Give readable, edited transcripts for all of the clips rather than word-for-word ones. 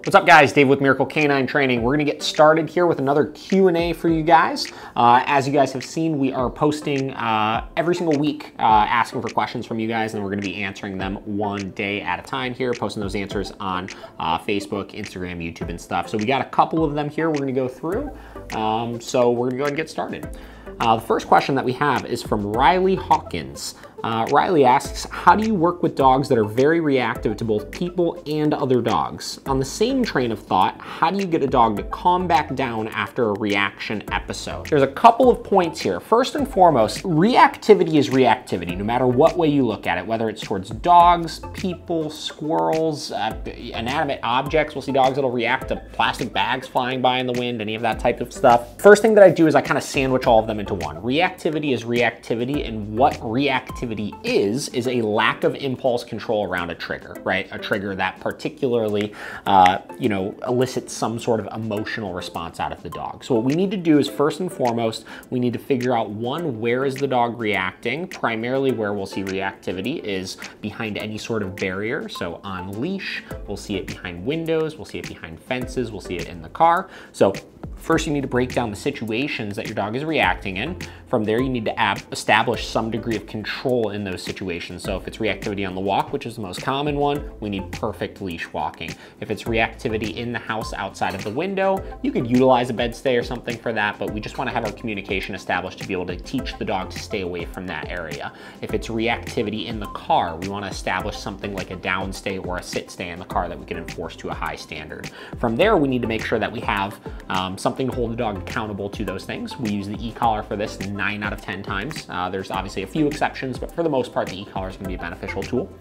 What's up guys, Dave with Miracle Canine Training. We're gonna get started here with another Q&A for you guys. As you guys have seen, we are posting every single week asking for questions from you guys, and we're gonna be answering them one day at a time here, posting those answers on Facebook, Instagram, YouTube, and stuff. So we got a couple of them here we're gonna go through. So we're gonna go ahead and get started. The first question that we have is from Riley Hawkins. Riley asks, how do you work with dogs that are very reactive to both people and other dogs? On the same train of thought, how do you get a dog to calm back down after a reaction episode? There's a couple of points here. First and foremost, reactivity is reactivity, no matter what way you look at it, whether it's towards dogs, people, squirrels, inanimate objects. We'll see dogs that'll react to plastic bags flying by in the wind, any of that type of stuff. First thing that I do is I kind of sandwich all of them into one. Reactivity is reactivity, and what reactivity is a lack of impulse control around a trigger, right? A trigger that particularly, elicits some sort of emotional response out of the dog. So what we need to do is first and foremost, we need to figure out one, where is the dog reacting? Primarily where we'll see reactivity is behind any sort of barrier. So on leash, we'll see it behind windows, we'll see it behind fences, we'll see it in the car. So first, you need to break down the situations that your dog is reacting in. From there, you need to establish some degree of control in those situations. So if it's reactivity on the walk, which is the most common one, we need perfect leash walking. If it's reactivity in the house outside of the window, you could utilize a bed stay or something for that, but we just want to have our communication established to be able to teach the dog to stay away from that area. If it's reactivity in the car, we want to establish something like a down stay or a sit stay in the car that we can enforce to a high standard. From there, we need to make sure that we have something to hold the dog accountable to those things. We use the e-collar for this 9 out of 10 times. There's obviously a few exceptions, but for the most part, the e-collar is going to be a beneficial tool.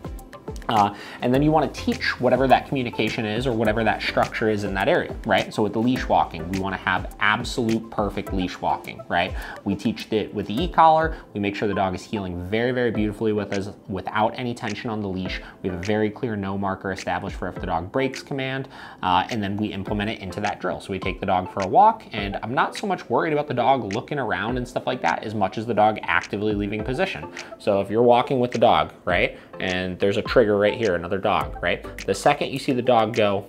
And then you want to teach whatever that communication is or whatever that structure is in that area, right? So with the leash walking, we want to have absolute perfect leash walking, right? We teach it with the e-collar. We make sure the dog is heeling very, very beautifully with us without any tension on the leash. We have a very clear no marker established for if the dog breaks command, and then we implement it into that drill. So we take the dog for a walk, and I'm not so much worried about the dog looking around and stuff like that as much as the dog actively leaving position. So if you're walking with the dog, right, and there's a trigger right here, another dog, right? The second you see the dog go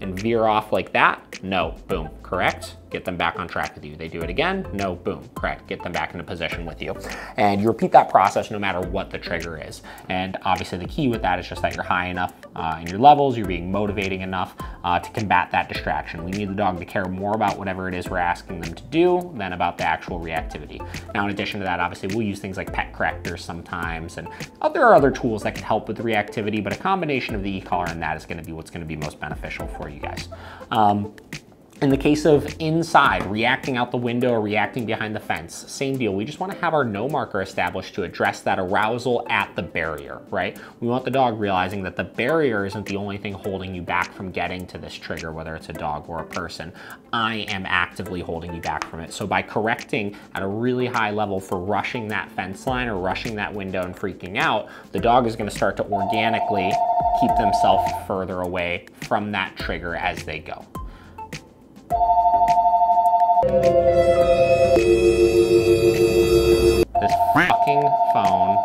and veer off like that, no, boom, correct? Get them back on track with you. They do it again, no, boom, correct. Get them back into position with you. And you repeat that process no matter what the trigger is. And obviously the key with that is just that you're high enough in your levels, you're being motivating enough to combat that distraction. We need the dog to care more about whatever it is we're asking them to do than about the actual reactivity. Now, in addition to that, obviously we'll use things like pet correctors sometimes, and there are other tools that can help with the reactivity, but a combination of the e-collar and that is gonna be what's gonna be most beneficial for you guys. In the case of inside, reacting out the window or reacting behind the fence, same deal. We just want to have our no marker established to address that arousal at the barrier, right? We want the dog realizing that the barrier isn't the only thing holding you back from getting to this trigger, whether it's a dog or a person. I am actively holding you back from it. So by correcting at a really high level for rushing that fence line or rushing that window and freaking out, the dog is going to start to organically keep themselves further away from that trigger as they go. This fucking phone.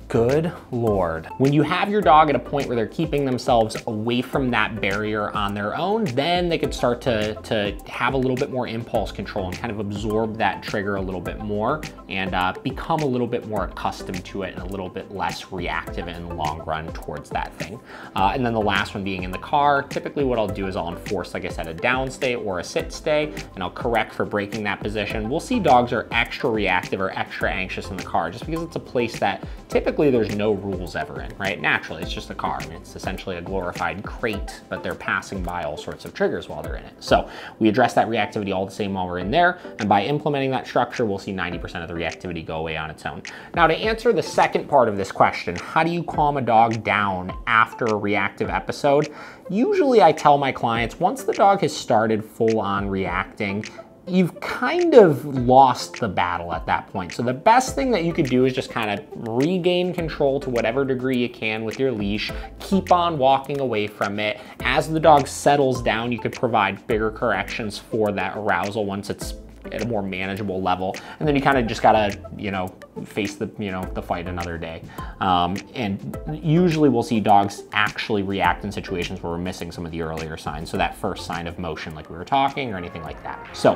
Good Lord. When you have your dog at a point where they're keeping themselves away from that barrier on their own, then they could start to have a little bit more impulse control and kind of absorb that trigger a little bit more and become a little bit more accustomed to it and a little bit less reactive in the long run towards that thing. And then the last one being in the car, typically what I'll do is I'll enforce, like I said, a down stay or a sit stay, and I'll correct for breaking that position. We'll see dogs are extra reactive or extra anxious in the car just because it's a place that typically there's no rules ever in, right? Naturally, it's just a car. I mean, it's essentially a glorified crate, but they're passing by all sorts of triggers while they're in it. So we address that reactivity all the same while we're in there, and by implementing that structure, we'll see 90% of the reactivity go away on its own. Now, to answer the second part of this question, how do you calm a dog down after a reactive episode? Usually I tell my clients, once the dog has started full on reacting, you've kind of lost the battle at that point. So the best thing that you could do is just kind of regain control to whatever degree you can with your leash, keep on walking away from it. As the dog settles down, you could provide bigger corrections for that arousal once it's at a more manageable level. And then you kind of just gotta, you know, face the, you know, the fight another day. And usually we'll see dogs actually react in situations where we're missing some of the earlier signs. So that first sign of motion, like we were talking, or anything like that. So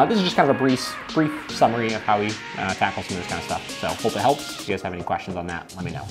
this is just kind of a brief summary of how we tackle some of this kind of stuff. So hope it helps. If you guys have any questions on that, let me know.